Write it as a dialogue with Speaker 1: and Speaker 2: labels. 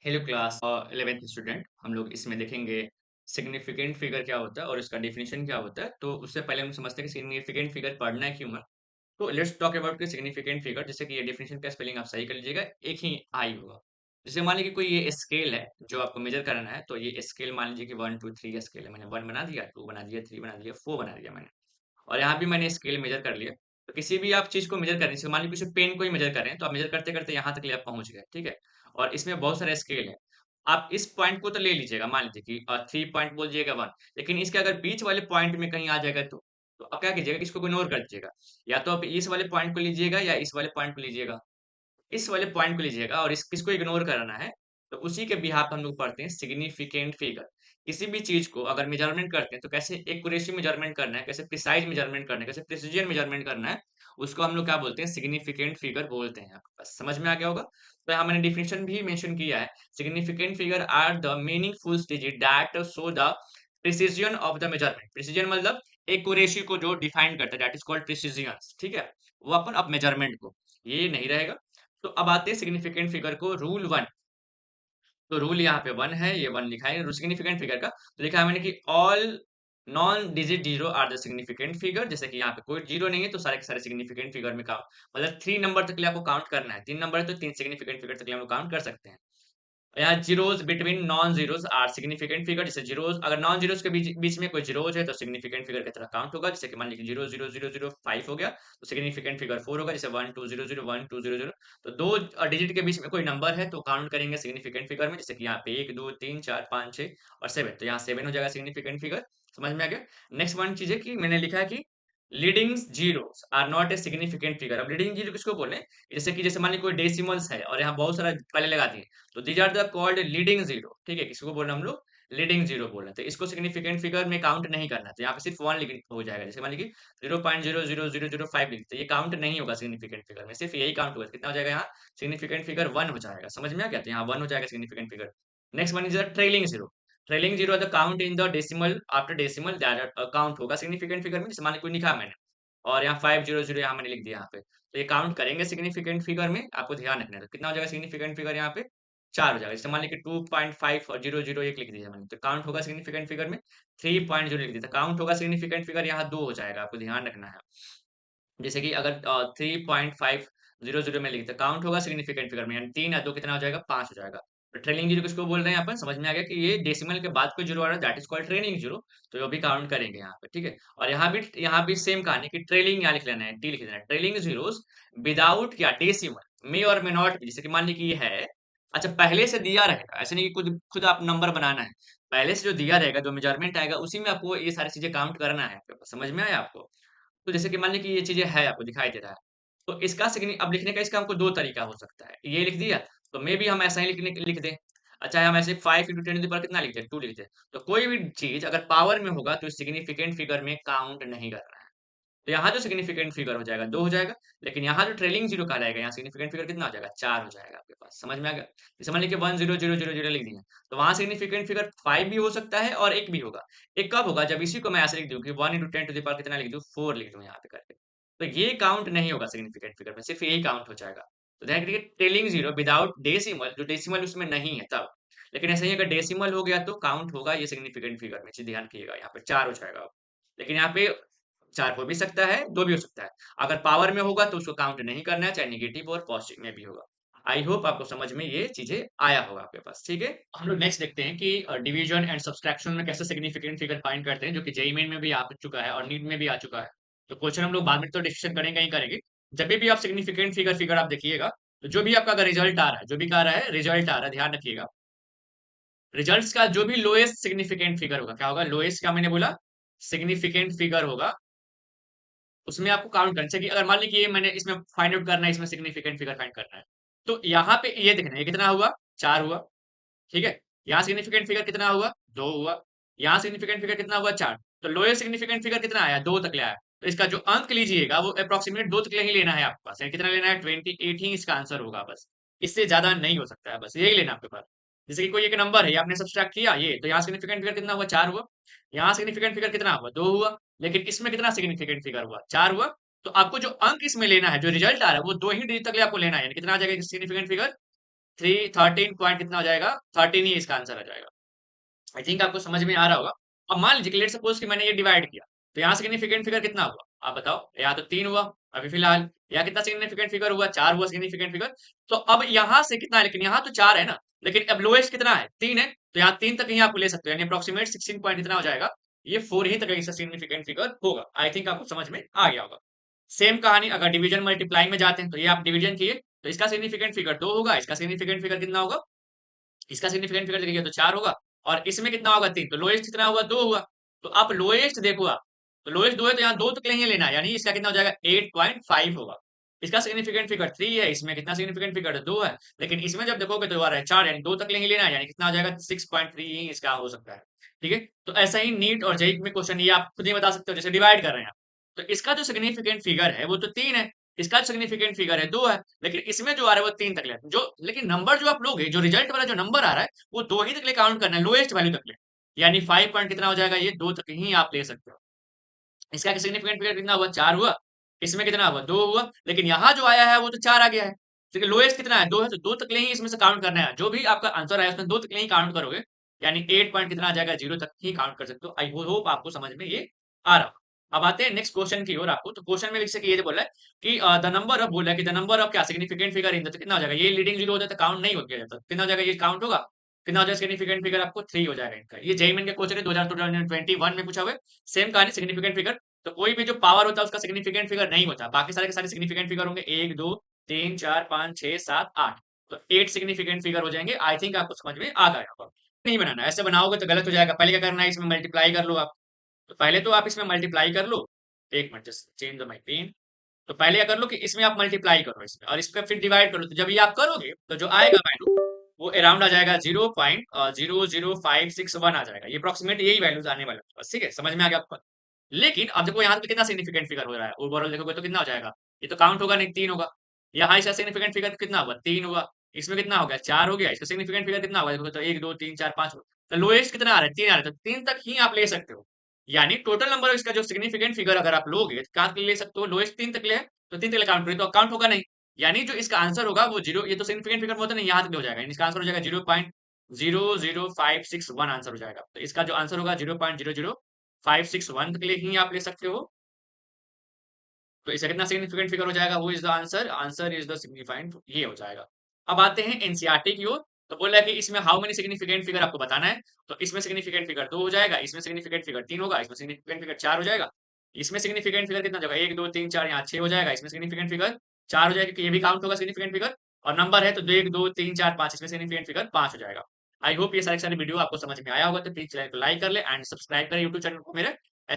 Speaker 1: Hello class 11th student. हम लोग इसमें देखेंगे सिग्निफिकेंट फिगर क्या होता है और इसका डेफिनेशन क्या होता है। तो उससे पहले हम समझते हैं कि सिग्निफिकेंट फिगर पढ़ना है क्यों है। तो लेट्स टॉक अबाउट कि सिग्निफिकेंट फिगर, जैसे कि ये डेफिनेशन का स्पेलिंग आप सही कर लीजिएगा, एक ही आई होगा। जैसे मान लीजिए कि कोई ये स्केल है जो आपको मेजर करना है, तो ये स्केल मान लीजिए कि 1 2 3 का स्केल है। मैंने 1 बना दिया, 2 बना दिया, 3 बना दिया, 4 बना दिया मैंने। और यहाँ भी मैंने स्केल मेजर कर लिया। तो किसी भी आप चीज को मेजर करें, जैसे मान लीजिए किसी पेन को ही मेजर करें, तो आप मेजर करते करते यहाँ तक ले आप पहुंच गए, ठीक है। और इसमें बहुत सारे स्केल है। आप इस पॉइंट को तो ले लीजिएगा, मान लीजिए कि 3 पॉइंट बोल दिएगा 1। लेकिन इसके अगर बीच वाले पॉइंट में कहीं आ जाएगा तो आप क्या कीजिएगा, इसको इग्नोर कर दीजिएगा। या तो आप इस वाले पॉइंट को लीजिएगा या इस वाले पॉइंट को लीजिएगा। इस वाले पॉइंट को लीजिएगा और इस किसको इग्नोर करना है। तो उसी के बिहाफ हम लोग पढ़ते हैं सिग्निफिकेंट फिगर। किसी भी चीज को अगर मेजरमेंट करते हैं तो कैसे एक्यूरेसी मेजरमेंट करना है, कैसे प्रिसाइज मेजरमेंट करना है, कैसे प्रिसीजन मेजरमेंट करना है, उसको हम लोग क्या बोलते हैं, सिग्निफिकेंट फिगर बोलते हैं। आपको बस समझ में आ गया होगा। तो यहाँ मैंने डिफिनेशन भी मेंशन किया है। Significant figure are the meaningful digit that show the precision of the measurement. Precision मतलब एक्यूरेसी को जो डिफाइन करता है, दैट इज कॉल्ड प्रिसीजन, ठीक है। वो अपन अब मेजरमेंट को, ये नहीं रहेगा। तो अब आते हैं सिग्निफिकेंट फिगर को, रूल 1। तो रूल यहाँ पे 1 है, ये 1 लिखा है सिग्निफिकेंट फिगर का। तो लिखा है मैंने कि all non digit zero are the significant figure. जैसे कि यहाँ पे कोई जीरो नहीं है तो सारे के सारे सिग्निफिकेंट फिगर में काउंट, मतलब 3 नंबर तक के लिए आपको काउंट करना है। 3 नंबर है तो 3 सिग्निफिकेंट फिगर तक के लिए हम लोग काउंट कर सकते हैं। यहाँ zeros between non zeros are significant figure. जैसे जीरोस, अगर नॉन जीरोस के बीच बीच में कोई जीरोस है तो सिग्निफिकेंट फिगर की तरह काउंट होगा। जैसे कि मान लीजिए 0 0 0 0 5 हो गया तो सिग्निफिकेंट फिगर 4 होगा। जैसे 1 2 0 0 1 2 0 0, तो दो डिजिट के बीच में कोई नंबर है तो काउंट करेंगे सिग्निफिकेंट फिगर में। जैसे कि यहाँ पे 1 2 3 4 5 6 और 7, तो यहाँ 7 हो जाएगा सिग्निफिकेंट फिगर। समझ में आ गया। नेक्स्ट वन चीज है कि मैंने लिखा है कि leading zeros are not a significant figure. अब लीडिंग जीरो किसको बोले, जैसे मान लीजिए कोई डेसिमल्स है और यहाँ बहुत सारा पहले लगा दिए, तो these are the called leading zero, ठीक है। किसको बोल रहे हैं हम लोग, लीडिंग जीरो बोल रहे हैं। तो इसको सिग्निफिकेंट फिगर में काउंट नहीं करना है, तो यहाँ पे सिर्फ 1 लिख हो जाएगा। जैसे मान लीजिए 0.00005 लिखते, ये काउंट नहीं होगा सिग्निफिकेंट फिगर में, सिर्फ यही काउंट होगा। कितना हो जाएगा यहाँ, सिग्निफिकेंट फिगर 1 हो जाएगा। समझ में आ गया, तो यहाँ 1 हो जाएगा significant figure. Next one is the trailing zero. Trailing zero the count in the decimal after decimal, that count होगा सिग्निफिकेंट फिगर में। जैसे मान लीजिए कोई लिखा मैंने और यहाँ 500 यहाँ मैंने लिख दिया यहाँ पे, तो ये काउंट करेंगे सिग्निफिकेंट फिगर में। आपको ध्यान रखना है। तो कितना हो जाएगा सिग्निफिकेंट फिगर यहाँ पे, 4 हो जाएगा। जैसे मान लीजिए 2.5 और 0 0 1 लिख दिया मैंने, तो काउंट होगा सिग्निफिकेंट फिगर में। 3.0 लिख दिया तो काउंट होगा सिग्निफिकेंट फिगर यहाँ 2 हो जाएगा। आपको ध्यान रखना है। जैसे कि अगर 3.500 में लिखते काउंट होगा सिग्निफिकेंट फिगर में, यानी 3 या 2 कितना हो जाएगा, 5 हो जाएगा। तो ट्रेलिंग जीरो किसको बोल रहे हैं अपन, समझ में आ गया कि ये डेसिमल के बाद कोई जीरो आ रहा है, that is called trailing zero. तो वो भी काउंट करेंगे यहाँ पे, ठीक है। और यहाँ भी सेम कहानी कि ट्रेलिंग यहाँ लिख लेना है, टी लिख लेना है। ट्रेलिंग जीरोस विदाउट क्या डेसिमल मे और मे नॉट, जैसे कि मान लीजिए कि ये है, अच्छा पहले से दिया रहेगा, ऐसे नहीं कि खुद खुद आप नंबर बनाना है। पहले से जो दिया रहेगा, जो मेजरमेंट आएगा उसी में आपको ये सारी चीजें काउंट करना है। आपके पास समझ में आया आपको। तो जैसे कि मान लीजिए कि ये चीजें है, आपको दिखाई दे रहा है, तो इसका सिग्नि अब लिखने का इसका हमको दो तरीका हो सकता है। ये लिख दिया तो मे भी हम ऐसा ही लिख दें। अच्छा हम ऐसे 5 × 10 कितना लिखते हैं, 2 लिखते हैं। तो कोई भी चीज अगर पावर में होगा तो सिग्निफिकेंट फिगर में काउंट नहीं करना है। तो यहाँ जो सिग्निफिकेंट फिगर हो जाएगा 2 हो जाएगा। लेकिन यहाँ जो ट्रेलिंग जीरो कहलाएगा, यहाँ सिग्निफिकेंट फिगर कितना हो जाएगा, 4 हो जाएगा आपके पास। समझ में आ गया। जैसे मान लीजिए 1 0 0 0 0 लिख दिया, तो वहां सिग्निफिकेंट फिगर 5 भी हो सकता है और 1 भी होगा। एक कब होगा, जब इसी को मैं ऐसे लिख दूं कि 1 × 10 कितना लिख दूं, 4 लिख दूं यहाँ पे करके, तो ये काउंट नहीं होगा सिग्निफिकेंट फिगर में, सिर्फ यही काउंट हो जाएगा। तो ध्यान रखिए ट्रेलिंग जीरो विदाउट डेसिमल, जो डेसिमल उसमें नहीं है तब। लेकिन ऐसे ही अगर डेसिमल हो गया तो काउंट होगा ये सिग्निफिकेंट फिगर में। ध्यान रखिएगा यहाँ पे 4 हो जाएगा। लेकिन यहाँ पे 4 हो भी सकता है, 2 भी हो सकता है। अगर पावर में होगा तो उसको काउंट नहीं करना है, चाहे नेगेटिव और पॉजिटिव में भी होगा। आई होप आपको समझ में ये चीजें आया होगा आपके पास, ठीक है। हम लोग नेक्स्ट देखते हैं कि डिवीजन एंड सब्सट्रैक्शन में कैसे सिग्निफिकेंट फिगर फाइंड करते हैं, जो कि जेईई मेन में भी आ चुका है और नीट में भी आ चुका है। तो क्वेश्चन हम लोग बाद में तो डिस्कशन करेंगे ही करेंगे। जब भी आप सिग्निफिकेंट फिगर फिगर आप देखिएगा, तो जो भी आपका रिजल्ट आ रहा है, जो भी कह रहा है रिजल्ट आ रहा है, ध्यान रखिएगा। रिजल्ट्स का जो भी लोएस्ट सिग्निफिकेंट फिगर होगा, क्या होगा, लोएस्ट क्या मैंने बोला, सिग्निफिकेंट फिगर होगा, उसमें आपको काउंट करना चाहिए। कि अगर मान लीजिए कि ये मैंने इसमें फाइंड आउट करना है, इसमें सिग्निफिकेंट फिगर फाइंड करना है, तो यहाँ पे ये देखना है ये कितना हुआ, 4 हुआ, ठीक है। यहाँ सिग्निफिकेंट फिगर कितना हुआ, 2 हुआ। यहाँ सिग्निफिकेंट फिगर कितना हुआ, 4। तो लोएस्ट सिग्निफिकेंट फिगर कितना आया, 2 तक ले आया। तो इसका जो अंक लीजिएगा वो अप्रोक्सीमेट 2 तक ही लेना है आपके पास। यानी कितना लेना है, 28 ही इसका आंसर होगा बस। इससे ज्यादा नहीं हो सकता है, बस यही लेना आपके पास। जैसे कि कोई एक नंबर है, ये आपने सब्सट्रैक्ट किया ये, तो यहाँ सिग्निफिकेंट फिगर कितना हुआ, 4 हुआ। यहाँ सिग्निफिकेंट फिगर कितना हुआ, 2 हुआ। लेकिन इसमें कितना सिग्निफिकेंट फिगर हुआ, 4 हुआ। तो आपको जो अंक इसमें लेना है, जो रिजल्ट आ रहा है, वो 2 ही डिजिट तक आपको लेना है। यानी कितना आ जाएगा सिग्निफिकेंट फिगर, 13 पॉइंट कितना हो जाएगा, 13 ही इसका आंसर आ जाएगा। आई थिंक आपको समझ में आ रहा होगा। अब मान लीजिए कि लेट सपोज कि मैंने ये डिवाइड किया, तो यहाँ सिग्निफिकेंट फिगर कितना हुआ आप बताओ। यहाँ तो 3 हुआ अभी फिलहाल, यहाँ कितना सिग्निफिकेंट फिगर हुआ, 4 हुआ सिग्निफिकेंट फिगर। तो अब यहाँ से कितना है, लेकिन यहाँ तो 4 है ना, लेकिन अब लोएस्ट कितना है, 3 है, तो यहाँ 3 तक ही आप ले सकते हो, यानी अप्रोक्सीमेट 16 पॉइंट कितना हो जाएगा, ये 4 ही तक इसका सिग्निफिकेंट फिगर होगा। आई थिंक आपको समझ में आ गया होगा। सेम कहानी अगर डिवीजन मल्टीप्लाई में जाते हैं, तो ये आप डिवीजन किए तो इसका सिग्निफिकेंट फिगर 2 होगा, इसका सिग्निफिकेंट फिगर कितना होगा, इसका सिग्निफिकेंट फिगर देखिए तो 4 होगा, और इसमें कितना होगा 3, तो लोएस्ट कितना हुआ 2 हुआ। तो आप लोएस्ट देखो आप, तो लोएस्ट 2 है, तो यहाँ 2 तक लेंगे लेना, यानी इसका कितना हो जाएगा 8.5 होगा। इसका सिग्निफिकेंट फिगर 3 है, इसमें कितना सिग्निफिकेंट फिगर 2 है, लेकिन इसमें जब देखोगे तो आ रहा है 4, यानी 2 तक लेंगे लेना, यानी कितना हो जाएगा 6.3 ही इसका हो सकता है। ठीक है, तो ऐसा ही नीट और जेईई में क्वेश्चन ये आप खुद ही बता सकते हो, जैसे डिवाइड कर रहे हैं आप, तो इसका जो सिग्निफिकेंट फिगर है वो तो 3 है, इसका सिग्निफिकेंट फिगर है 2 है, लेकिन इसमें जो आ रहा है वो 3 तक ले, जो लेकिन नंबर जो आप लोगे, जो रिजल्ट वाला जो नंबर आ रहा है वो 2 ही तक ले काउंट करना है, लोएस्ट वैल्यू तक ले, यानी 5 पॉइंट कितना हो जाएगा, ये 2 तक ही आप ले सकते हो। इसका सिग्निफिकेंट फिगर कितना हुआ 4 हुआ, इसमें कितना हुआ 2 हुआ, लेकिन यहाँ जो आया है वो तो 4 आ गया है, ठीक है, लोएस्ट कितना है 2 है, तो 2 तक ले ही इसमें से काउंट करना है, जो भी आपका आंसर आया उसमें 2 तक ले ही काउंट करोगे, यानी 8 पॉइंट कितना आ जाएगा, 0 तक ही काउंट कर सकते हो। आई होप आपको समझ में ये आ रहा हो। अब आते हैं नेक्स्ट क्वेश्चन की ओर आपको, तो क्वेश्चन में लिख सके ये बोला है कि द नंबर ऑफ, बोला है कि द नंबर ऑफ क्या सिग्निफिकेंट फिगर इन द, तो कितना हो जाएगा, ये लीडिंग जीरो हो जाता है, काउंट नहीं हो गया जाता, कितना हो जाएगा, ये काउंट होगा, कितना हो जाएगा सिग्निफिकेंट फिगर आपको 3 हो जाएगा इनका। ये जेईई मेन का क्वेश्चन है 2021 में पूछा हुआ है। सेम कहानी सिग्निफिकेंट फिगर, तो कोई भी जो पावर होता है उसका सिग्निफिकेंट फिगर नहीं होता, बाकी सारे के सारे सिग्निफिकेंट फिगर होंगे 1 2 3 4 5 6 7 8, तो 8 सिग्निफिकेंट फिगर हो जाएंगे। आई थिंक आपको समझ में आ गया होगा। नहीं बनाना, ऐसे बनाओगे तो गलत हो जाएगा। पहले क्या करना है, इसमें मल्टीप्लाई कर लो आप, तो पहले तो आप इसमें मल्टीप्लाई कर लो, एक minute just change the my pen. तो पहले क्या कर लो कि इसमें आप मल्टीप्लाई करो इसमें, और इसका फिर डिवाइड करो, तो जब ये आप करोगे तो जो आएगा वैल्यू वो अराउंड आ जाएगा 0.00561 आ जाएगा, ये अप्रोक्सीमेट यही वैल्यूज आने वाले हैं बस। ठीक है, समझ में आ गया आपको। लेकिन अब देखो यहाँ पे कितना सिग्निफिकेंट फिगर हो रहा है, ओवरऑल देखोगे तो कितना हो जाएगा, ये तो काउंट होगा नहीं, 3 होगा। यहाँ इसका सिग्निफिकेंट फिगर कितना होगा, 3 होगा, इसमें कितना हो गया 4 हो गया, इसका सिग्निफिकेंट फिगर कितना होगा, देखो तो 1 2 3 4 5, तो लोएस्ट कितना आ रहा है 3 आ रहा है, तो 3 तक ही आप ले सकते हो, यानी टोटल नंबर इसका जो सिग्निफिकेंट फिगर अगर आप लोगे तो कहाँ तक ले सकते हो, लोएस्ट 3 तक ले, तो 3 तक काउंट करें तो काउंट होगा नहीं, यानी जो इसका आंसर होगा वो जीरो, ये तो सिग्निफिकेंट फिगर होता नहीं, यहाँ तक हो जाएगा, यानी इसका आंसर हो जाएगा 0.00561 आंसर हो जाएगा। तो इसका जो आंसर होगा 0.00561 तक ले ही आप ले सकते हो। तो इसका कितना सिग्निफिकेंट फिगर हो जाएगा, वो is the answer, answer is the significant, ये हो जाएगा। अब आते हैं एनसीईआरटी की ओर, तो बोला है कि इसमें हाउ मेनी सिग्निफिकेंट फिगर आपको बताना है, तो इसमें सिग्निफिकेंट फिगर 2 हो जाएगा, इसमें सिग्निफिकेंट फिगर 3 होगा, इसमें सिग्निफिकेंट फिगर 4 हो जाएगा, इसमें सिग्निफिकेंट फिगर कितना हो जाएगा 1 2 3 4, यहाँ 6 हो जाएगा, इसमें सिग्निफिकेंट फिगर 4 हो जाएगा क्योंकि ये भी काउंट होगा सिग्निफिकेंट फिगर, और नंबर है तो 1 2 3 4 5, इसमें सिग्निफिकेंट फिगर 5 हो जाएगा। आई होप ये सारे सारे वीडियो आपको समझ में आया होगा, तो प्लीज चैनल को लाइक कर ले एंड सब्सक्राइब करें यूट्यूब चैनल को मेरे।